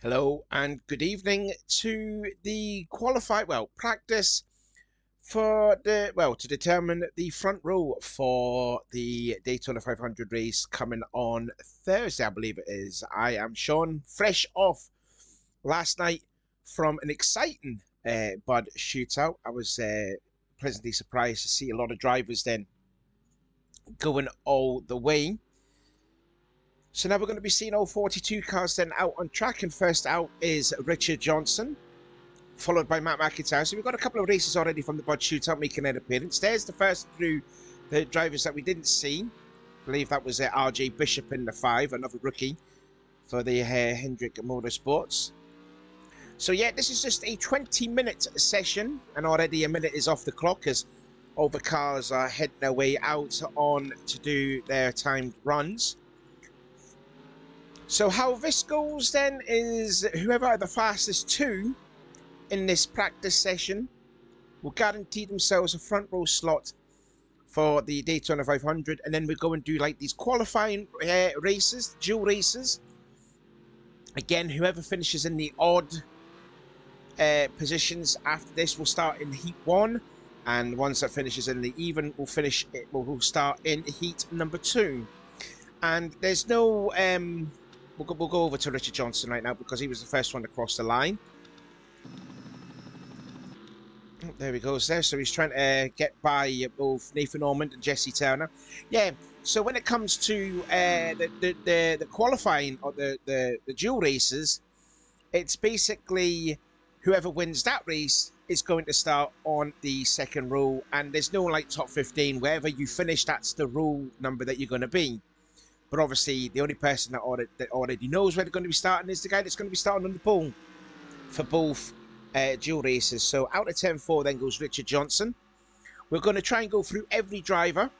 Hello and good evening to the practice for to determine the front row for the Daytona 500 race coming on Thursday, I believe it is. I am Sean, fresh off last night from an exciting Bud shootout. I was pleasantly surprised to see a lot of drivers then going all the way. So now we're going to be seeing all 42 cars then out on track, and first out is Richard Johnson, followed by Matt McIntyre. So we've got a couple of races already from the Bud Shootout making an appearance. There's the first through the drivers that we didn't see. I believe that was RJ Bishop in the 5, another rookie for the Hendrick Motorsports. So yeah, this is just a 20-minute session, and already a minute is off the clock as all the cars are heading their way out on to do their timed runs. So how this goes then is whoever are the fastest two in this practice session will guarantee themselves a front row slot for the Daytona 500, and then we go and do like these qualifying races, dual races. Again, whoever finishes in the odd positions after this will start in heat 1, and the ones that finishes in the even will start in heat number 2. And there's no we'll go over to Richard Johnson right now because he was the first one to cross the line. Oh, there he goes there. So he's trying to get by both Nathan Ormond and Jesse Turner. Yeah, so when it comes to the qualifying or the dual races, it's basically whoever wins that race is going to start on the second row, and there's no like top 15. Wherever you finish, that's the row number that you're going to be. But obviously, the only person that already knows where they're going to be starting is the guy that's going to be starting on the pole for both dual races. So out of 10-4 then goes Richard Johnson. We're going to try and go through every driver.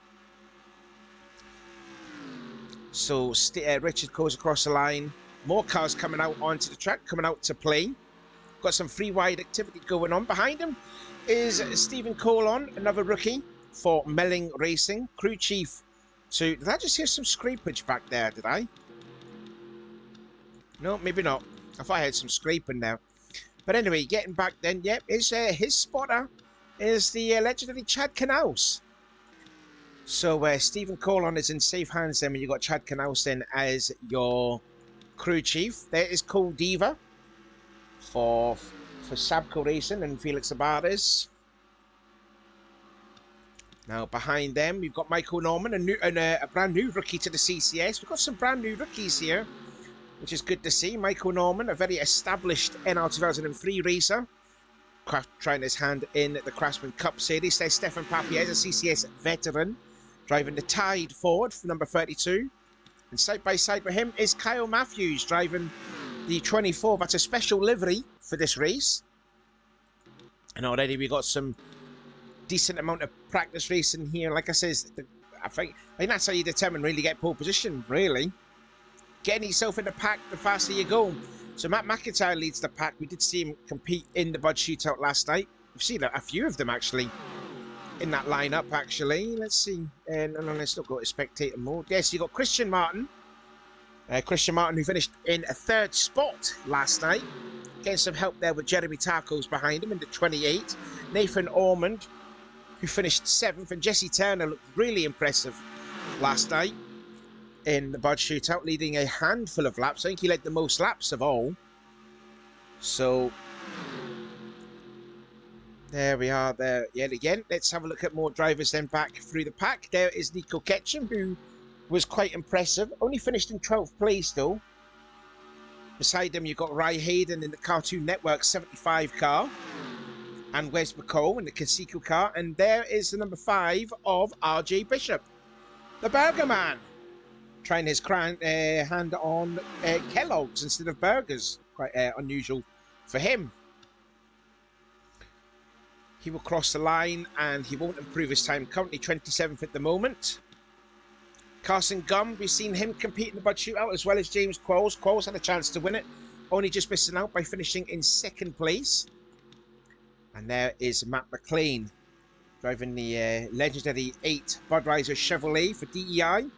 So Richard goes across the line. More cars coming out onto the track, coming out to play. Got some free wide activity going on. Behind him is Stephen Colon, another rookie for Melling Racing, crew chief. So, did I just hear some scrapage back there, did I? No, maybe not. I thought I had some scraping there. But anyway, getting back then, yep, his spotter is the legendary Chad Knaus. So, Stephen Colon is in safe hands then when you got Chad Knaus then as your crew chief. There is Cole Diva for Sabco Racing and Felix Abares. Now, behind them, we've got Michael Norman, a brand new rookie to the CCS. We've got some brand new rookies here, which is good to see. Michael Norman, a very established NR 2003 racer, trying his hand in the Craftsman Cup Series. There's Stefan Papiez, a CCS veteran, driving the Tide Ford for number 32. And side by side with him is Kyle Matthews, driving the 24. That's a special livery for this race. And already we got some decent amount of practice racing here. Like I says, I think that's how you determine really get pole position, really. Getting yourself in the pack, the faster you go. So Matt McIntyre leads the pack. We did see him compete in the Bud Shootout last night. We've seen a few of them actually in that lineup, actually. Let's see. No, let's not go to spectator mode. Yes, you got Christian Martin. Christian Martin, who finished in a 3rd spot last night. Getting some help there with Jeremy Tacos behind him in the 28. Nathan Ormond, who finished 7th, and Jesse Turner looked really impressive last night in the Bud Shootout, leading a handful of laps. I think he led the most laps of all. So there we are there yet again. Let's have a look at more drivers then back through the pack. There is Nico Ketchum, who was quite impressive. Only finished in 12th place though. Beside him, you've got Ry Hayden in the Cartoon Network 75 car. And Wes McCall in the Conseco car. And there is the number 5 of RJ Bishop, the Burger Man, trying his hand on Kellogg's instead of burgers. Quite unusual for him. He will cross the line and he won't improve his time. Currently 27th at the moment. Carson Gum, we've seen him compete in the Bud Shootout as well as James Qualls. Qualls had a chance to win it, only just missing out by finishing in 2nd place. And there is Matt McLean, driving the legendary 8 Budweiser Chevrolet for DEI.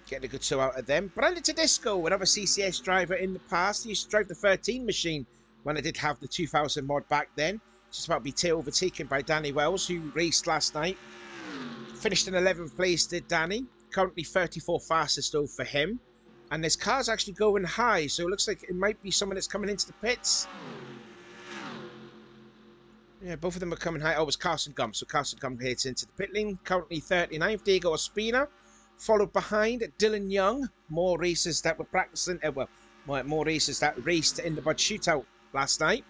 Getting a good show out of them. Brandon Tedesco, another CCS driver in the past. He used to drive the 13 machine when I did have the 2000 mod back then. Just about to be overtaken by Danny Wells, who raced last night. Finished in 11th place, did Danny. Currently 34 fastest though for him. And this car's actually going high, so it looks like it might be someone that's coming into the pits. Yeah, both of them are coming high. Oh, it was Carson Gum. So Carson Gum heads into the pit lane. Currently 39th, Diego Ospina. Followed behind Dylan Young. More racers that were practicing, more racers that raced in the Bud Shootout last night.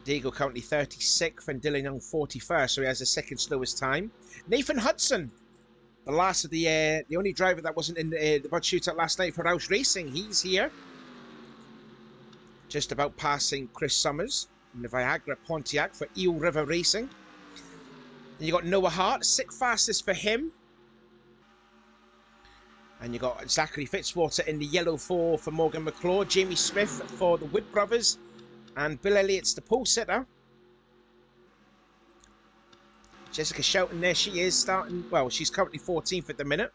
Diego currently 36th and Dylan Young 41st, so he has the second slowest time. Nathan Hudson, the last of the only driver that wasn't in the Bud Shootout last night for Roush Racing. He's here. Just about passing Chris Summers in the Viagra Pontiac for Eel River Racing. And you got Noah Hart, 6th fastest for him. And you got Zachary Fitzwater in the yellow 4 for Morgan McClure. Jamie Smith for the Wood Brothers. And Bill Elliott's the pole sitter. Jessica Shelton, there she is, starting, well, she's currently 14th at the minute.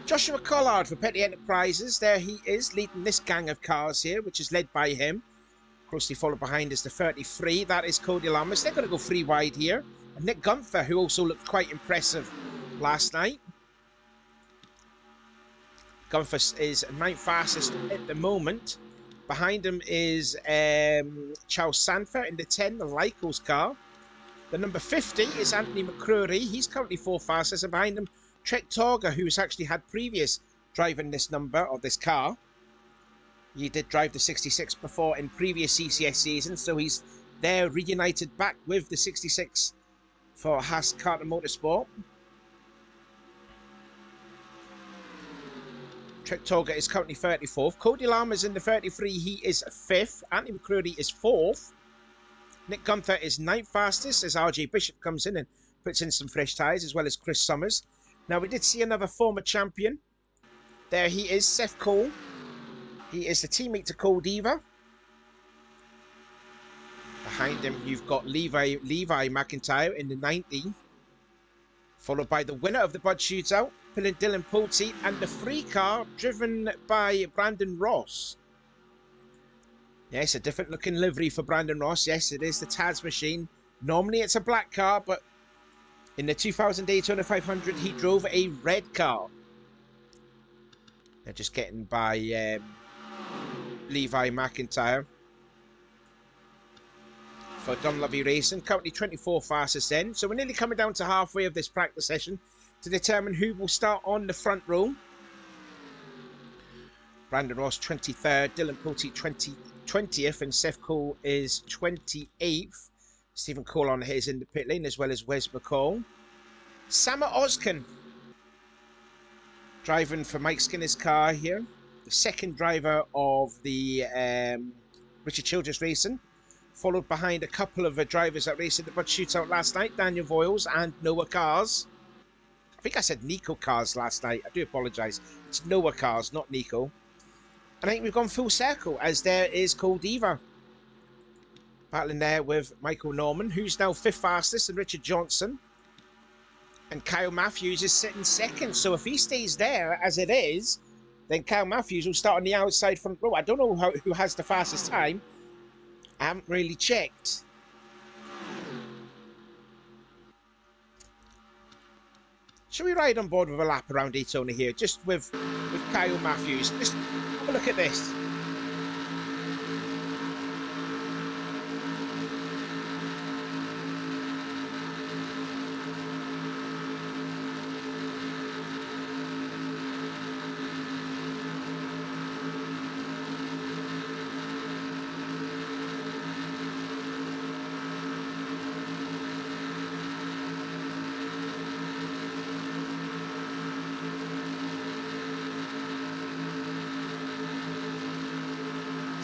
Joshua Collard for Petty Enterprises, there he is, leading this gang of cars here, which is led by him. Closely followed behind is the 33, that is Cody Lamas. They're going to go 3 wide here. And Nick Gunther, who also looked quite impressive last night. Gunther is 9th fastest at the moment. Behind him is Charles Sanford in the 10, the Lycos car. The number 50 is Anthony McCrory. He's currently 4th fastest. And behind him, Trek Torger, who's actually had previous driving this number of this car. He did drive the 66 before in previous CCS seasons, so he's there reunited back with the 66 for Haas Carter Motorsport. Trek Torger is currently 34th. Cody Lamas in the 33, he is 5th. Anthony McCrory is 4th. Nick Gunther is 9th fastest as RJ Bishop comes in and puts in some fresh tyres, as well as Chris Summers. Now, we did see another former champion. There he is, Seth Cole. He is the teammate to Cole Diva. Behind him, you've got Levi McIntyre in the 90. Followed by the winner of the Bud Shootout, Dylan Pulte, and the free car driven by Brandon Ross. Yes, a different looking livery for Brandon Ross. Yes, it is the Taz machine. Normally it's a black car, but in the 2000 Daytona 500, he drove a red car. They're just getting by Levi McIntyre for Dunleavy Racing. Currently 24 fastest then. So we're nearly coming down to halfway of this practice session to determine who will start on the front row. Brandon Ross 23rd, Dylan Pulte 20th, and Seth Cole is 28th. Stephen Cole is in the pit lane, as well as Wes McCall. Sama Oskin driving for Mike Skinner's car here. The second driver of the Richard Childress Racing. Followed behind a couple of drivers that raced in the Bud Shootout last night. Daniel Voiles and Noah Cars. I think I said Nico Cars last night. I do apologise. It's Noah Cars, not Nico. And I think we've gone full circle, as there is Cole Diva battling there with Michael Norman, who's now 5th fastest, and Richard Johnson. And Kyle Matthews is sitting 2nd. So if he stays there as it is, then Kyle Matthews will start on the outside front row. I don't know who has the fastest time. I haven't really checked. Shall we ride on board with a lap around Daytona here, just with Kyle Matthews? Just have a look at this.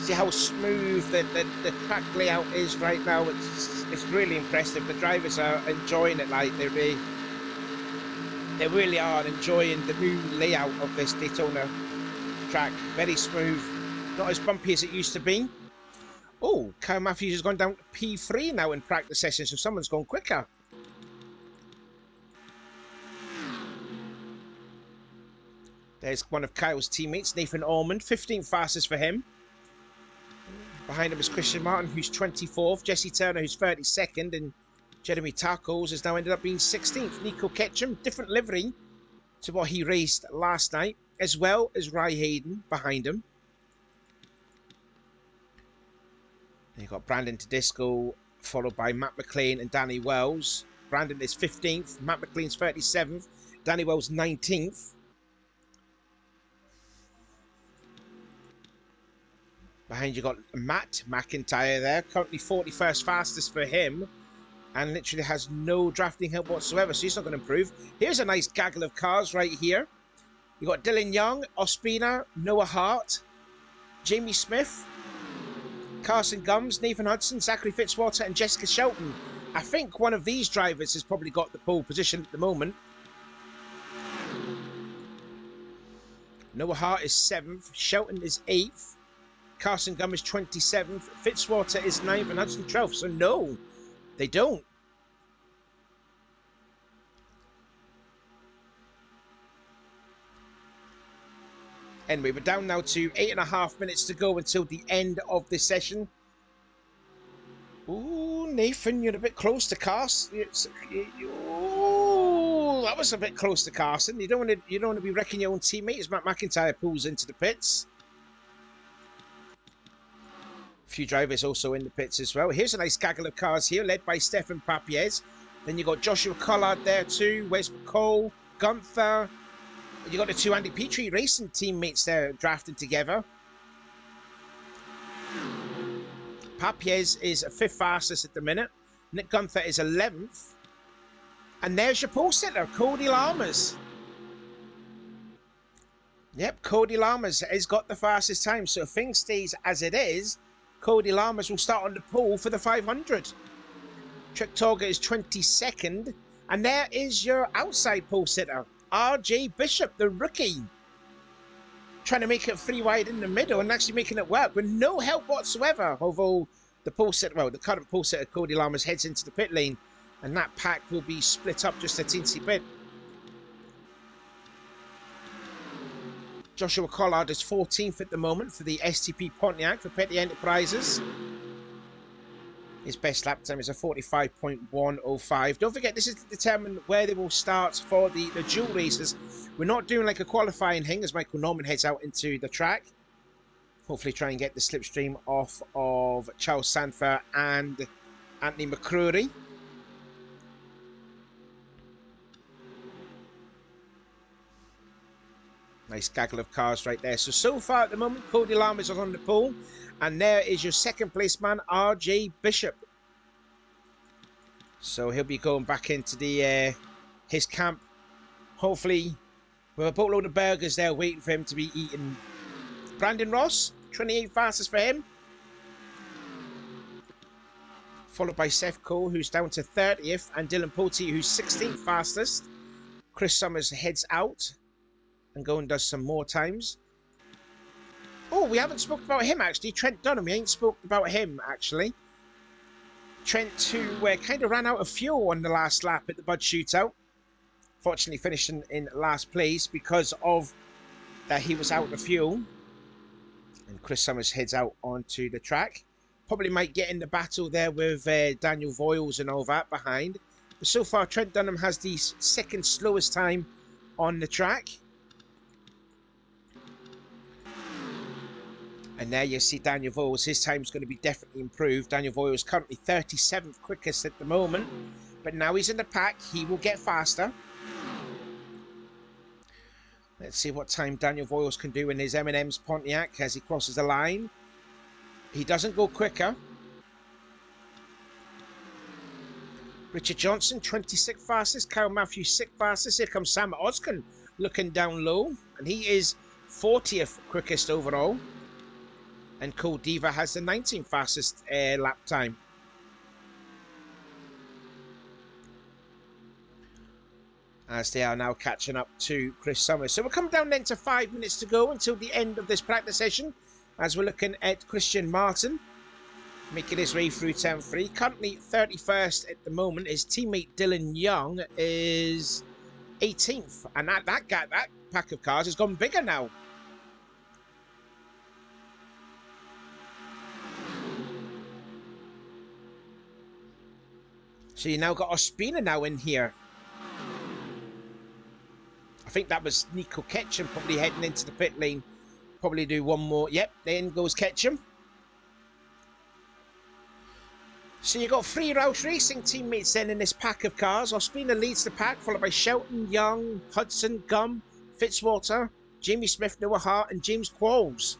See how smooth the track layout is right now. It's really impressive. The drivers are enjoying it, like they really are enjoying the new layout of this Daytona track. Very smooth, not as bumpy as it used to be. Oh, Kyle Matthews has gone down to P3 now in practice sessions, so someone's gone quicker. There's one of Kyle's teammates, Nathan Ormond, 15th fastest for him. Behind him is Christian Martin, who's 24th. Jesse Turner, who's 32nd. And Jeremy Tarkos has now ended up being 16th. Nico Ketchum, different livery to what he raced last night, as well as Rye Hayden behind him. You've got Brandon Tedesco, followed by Matt McLean and Danny Wells. Brandon is 15th. Matt McLean's 37th. Danny Wells 19th. Behind you got Matt McIntyre there, currently 41st fastest for him, and literally has no drafting help whatsoever, so he's not going to improve. Here's a nice gaggle of cars right here. You got Dylan Young, Ospina, Noah Hart, Jamie Smith, Carson Gums, Nathan Hudson, Zachary Fitzwater, and Jessica Shelton. I think one of these drivers has probably got the pole position at the moment. Noah Hart is 7th, Shelton is 8th. Carson Gum is 27th, Fitzwater is 9th, and Hudson 12th. So no, they don't. Anyway, we're down now to 8.5 minutes to go until the end of this session. Ooh, Nathan, you're a bit close to Carson. Ooh, that was a bit close to Carson. You don't want to be wrecking your own teammate as Matt McIntyre pulls into the pits. A few drivers also in the pits as well. Here's a nice gaggle of cars here, led by Stefan Papiez. Then you got Joshua Collard there too, Wes McCall, Gunther. You got the two Andy Petrie racing teammates there drafting together. Papiez is 5th fastest at the minute. Nick Gunther is 11th. And there's your pole sitter, Cody Lammers. Yep, Cody Lammers has got the fastest time. So if things stays as it is, Cody Lammers will start on the pole for the 500. Trick Torga is 22nd. And there is your outside pole sitter, RJ Bishop, the rookie. Trying to make it 3 wide in the middle and actually making it work with no help whatsoever. Although the pole sitter, well, the current pole sitter, Cody Lammers, heads into the pit lane. And that pack will be split up just a teensy bit. Joshua Collard is 14th at the moment for the STP Pontiac for Petty Enterprises. His best lap time is a 45.105. Don't forget, this is to determine where they will start for the dual races. We're not doing like a qualifying thing as Michael Norman heads out into the track. Hopefully try and get the slipstream off of Charles Sanfer and Anthony McCrory. Nice gaggle of cars right there. So far at the moment, Cody Lammers is on the pole. And there is your second place man, RJ Bishop. So he'll be going back into the his camp. Hopefully, with a boatload of burgers there waiting for him to be eaten. Brandon Ross, 28th fastest for him. Followed by Seth Cole, who's down to 30th. And Dylan Pote, who's 16th fastest. Chris Summers heads out and go and does some more times. Oh, we haven't spoken about him actually. Trent Dunham, we ain't spoken about him actually. Trent, who kind of ran out of fuel on the last lap at the Bud Shootout. Fortunately finishing in last place because of that he was out of fuel. And Chris Summers heads out onto the track. Probably might get in the battle there with Daniel Voiles and all that behind. But so far Trent Dunham has the second slowest time on the track. And there you see Daniel Voiles. His time's going to be definitely improved. Daniel Voiles is currently 37th quickest at the moment. But now he's in the pack. He will get faster. Let's see what time Daniel Voiles can do in his M&M's Pontiac as he crosses the line. He doesn't go quicker. Richard Johnson, 26th fastest. Kyle Matthews, 6th fastest. Here comes Sam Oskin looking down low. And he is 40th quickest overall. And Cole Diva has the 19th fastest lap time. As they are now catching up to Chris Summers. So we're coming down then to 5 minutes to go until the end of this practice session. As we're looking at Christian Martin making his way through turn 3. Currently 31st at the moment. His teammate Dylan Young is 18th. And that pack of cars has gone bigger now. So you now got Ospina now in here. I think that was Nico Ketchum probably heading into the pit lane. Probably do one more. Yep, then goes Ketchum. So you got 3 Roush Racing teammates then in this pack of cars. Ospina leads the pack, followed by Shelton, Young, Hudson, Gum, Fitzwater, Jamie Smith, Noah Hart, and James Qualls.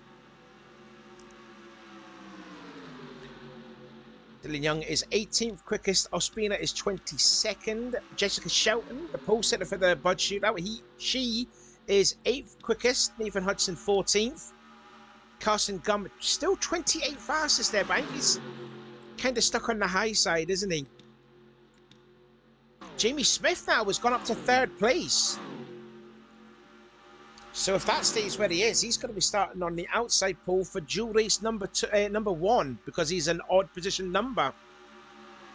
Dylan Young is 18th quickest. Ospina is 22nd. Jessica Shelton, the pole sitter for the Bud Shootout, she is 8th quickest. Nathan Hudson 14th. Carson Gum still 28 fastest there, but I think he's kind of stuck on the high side, isn't he? Jamie Smith now has gone up to 3rd place. So if that stays where he is, he's going to be starting on the outside pole for dual race number 1 because he's an odd position number.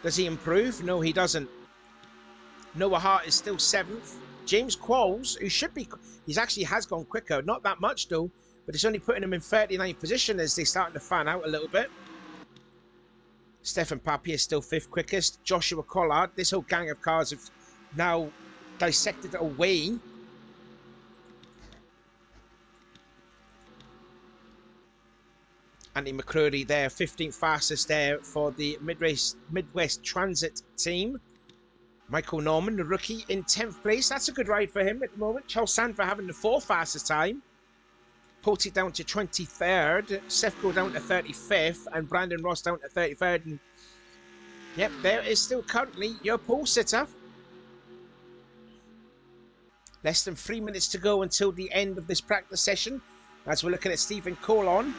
Does he improve? No, he doesn't. Noah Hart is still 7th. James Qualls, who should be, he actually has gone quicker, not that much though, but it's only putting him in 39th position as they're starting to fan out a little bit. Stefan Papi is still 5th quickest. Joshua Collard, this whole gang of cars have now dissected away. Andy McCrory there, 15th fastest there for the Midwest Transit team. Michael Norman, the rookie, in 10th place. That's a good ride for him at the moment. Charles Sandver having the 4th fastest time. Poti down to 23rd. Sefco down to 35th. And Brandon Ross down to 33rd. And yep, there is still currently your pole sitter. Less than 3 minutes to go until the end of this practice session. As we're looking at Stephen Colon.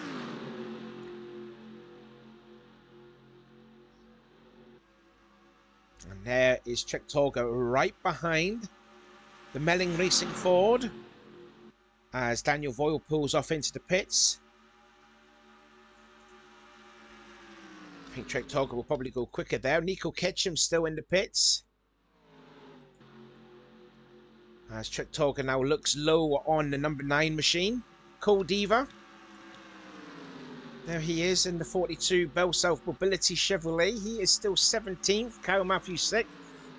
And there is Trek-Torga right behind the Melling Racing Ford as Daniel Voyle pulls off into the pits. I think Trek-Torga will probably go quicker there. Nico Ketchum still in the pits. As Trek-Torga now looks low on the number 9 machine. Cole Diva. There he is in the 42 Bell South Mobility Chevrolet. He is still 17th. Kyle Matthews 6th.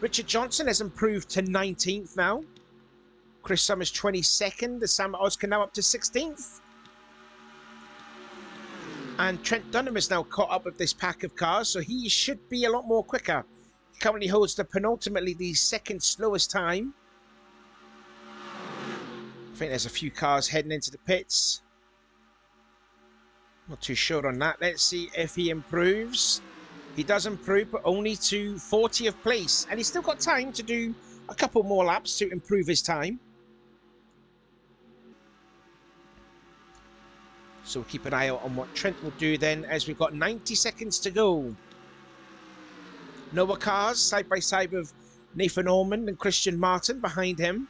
Richard Johnson has improved to 19th now. Chris Summers 22nd. Sam Oscar now up to 16th. And Trent Dunham is now caught up with this pack of cars, so he should be a lot more quicker. He currently holds the penultimately the 2nd slowest time. I think there's a few cars heading into the pits. Not too sure on that. Let's see if he improves. He does improve, but only to 40th place. And he's still got time to do a couple more laps to improve his time. So we'll keep an eye out on what Trent will do then as we've got 90 seconds to go. Noah Cars side by side with Nathan Ormond and Christian Martin behind him.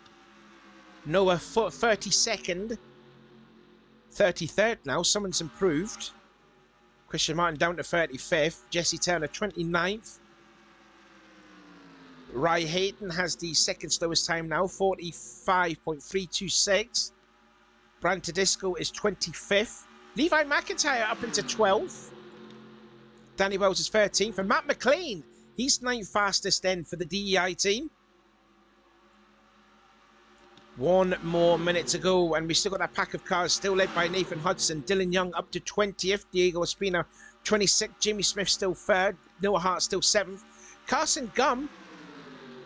Noah 32nd. 33rd now. Someone's improved. Christian Martin down to 35th. Jesse Turner 29th. Ry Hayden has the 2nd slowest time now. 45.326. Brand Tedesco is 25th. Levi McIntyre up into 12th. Danny Wells is 13th. And Matt McLean, he's 9th fastest then for the DEI team. 1 more minute to go, and we still got that pack of cars still led by Nathan Hudson. Dylan Young up to 20th. Diego Espina 26th. Jimmy Smith still 3rd. Noah Hart still 7th. Carson Gum,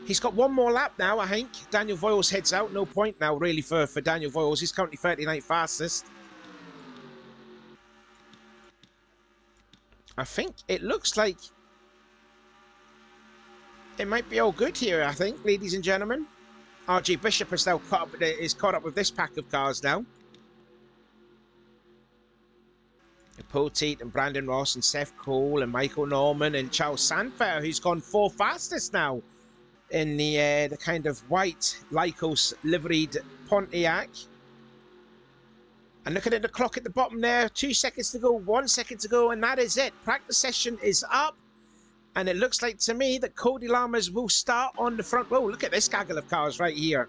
he's got 1 more lap now, I think. Daniel Voiles heads out. No point now, really, for Daniel Voiles. He's currently 39th fastest. I think it looks like it might be all good here, I think, ladies and gentlemen. RJ Bishop is now caught up with this pack of cars now. Paul Teat and Brandon Ross and Seth Cole and Michael Norman and Charles Sandfair, who's gone 4th fastest now in the kind of white Lycos liveried Pontiac. And looking at the clock at the bottom there, 2 seconds to go, 1 second to go, and that is it. Practice session is up. And it looks like to me that Cody Lammers will start on the front row. Look at this gaggle of cars right here.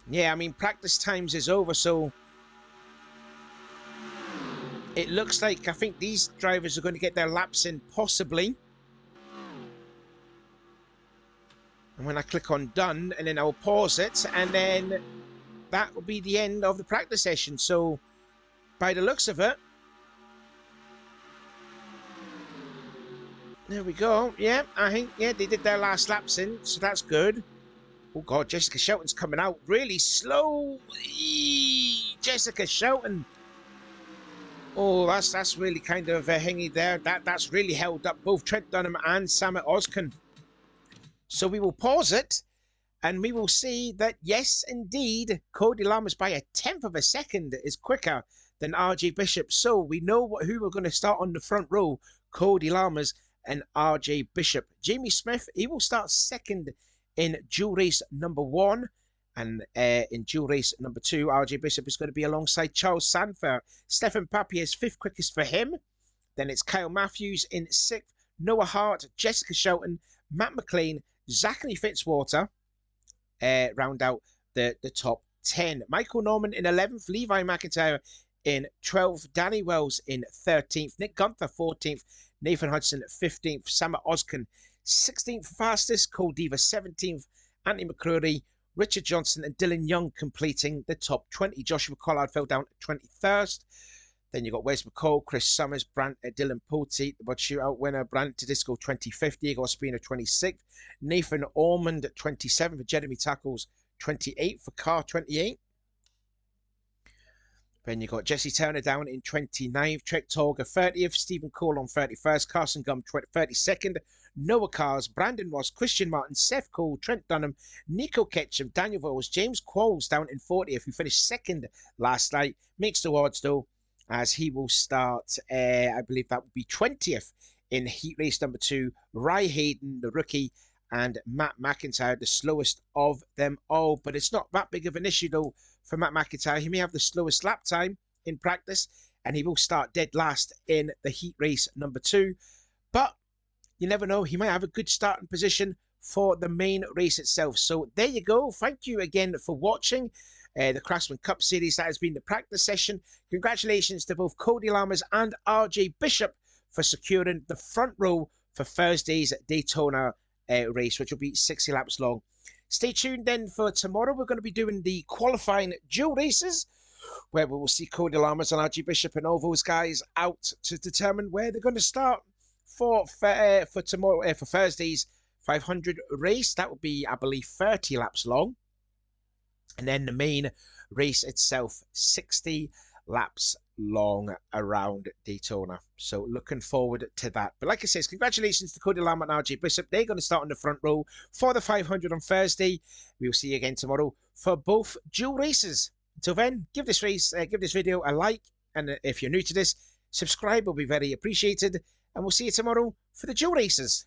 Yeah, I mean, practice times is over, so it looks like I think these drivers are going to get their laps in, possibly. And when I click on done, and then I'll pause it, and then that will be the end of the practice session. So by the looks of it, there we go. Yeah, I think, yeah, they did their last laps in, so that's good. Oh God, Jessica Shelton's coming out really slow. Eee, Jessica Shelton. Oh, that's really kind of hanging there. That's really held up both Trent Dunham and Samet Ozkan. So we will pause it, and we will see that, yes, indeed, Cody Lammers by a tenth of a second is quicker than RJ Bishop. So we know who we're going to start on the front row, Cody Lammers and RJ Bishop. Jamie Smith, he will start second in dual race number 1. And in dual race number 2, RJ Bishop is going to be alongside Charles Sanfer. Stefan Papier is 5th quickest for him. Then it's Kyle Matthews in 6th, Noah Hart, Jessica Shelton, Matt McLean, Zachary Fitzwater round out the top 10. Michael Norman in 11th, Levi McIntyre in 12th, Danny Wells in 13th, Nick Gunther 14th, Nathan Hudson 15th, Samet Ozkan 16th fastest, Cole Diva 17th, Anthony McCrory, Richard Johnson and Dylan Young completing the top 20. Joshua Collard fell down at 21st. Then you've got Wes McCall, Chris Summers, Dylan Pulte, the Bud Shootout winner, Brant Tedisco 25th, Diego Espino 26th, Nathan Ormond 27th for Jeremy Tackles 28th for Carr 28th. Then you've got Jesse Turner down in 29th, Trek Torga 30th, Stephen Cole on 31st, Carson Gum 32nd, Noah Cars, Brandon Ross, Christian Martin, Seth Cole, Trent Dunham, Nico Ketchum, Daniel Vowles, James Qualls down in 40th, who finished second last night. Mixed awards though, as he will start, I believe that would be 20th in heat race number 2. Rye Hayden, the rookie, and Matt McIntyre, the slowest of them all. But it's not that big of an issue though for Matt McIntyre. He may have the slowest lap time in practice, and he will start dead last in the heat race number 2. But you never know, he might have a good starting position for the main race itself. So there you go. Thank you again for watching the Craftsman Cup Series. That has been the practice session. Congratulations to both Cody Lammers and RJ Bishop for securing the front row for Thursday's Daytona race, which will be 60 laps long. Stay tuned then for tomorrow. We're going to be doing the qualifying dual races, where we will see Cody Lammers and RJ Bishop and all those guys out to determine where they're going to start for tomorrow, for Thursday's 500 race. That will be, I believe, 30 laps long. And then the main race itself, 60 laps long around Daytona. So looking forward to that. But like I said, congratulations to Cody Lamb and RJ Bishop. They're going to start on the front row for the 500 on Thursday. We will see you again tomorrow for both dual races. Until then, give this video a like. And if you're new to this, subscribe will be very appreciated. And we'll see you tomorrow for the dual races.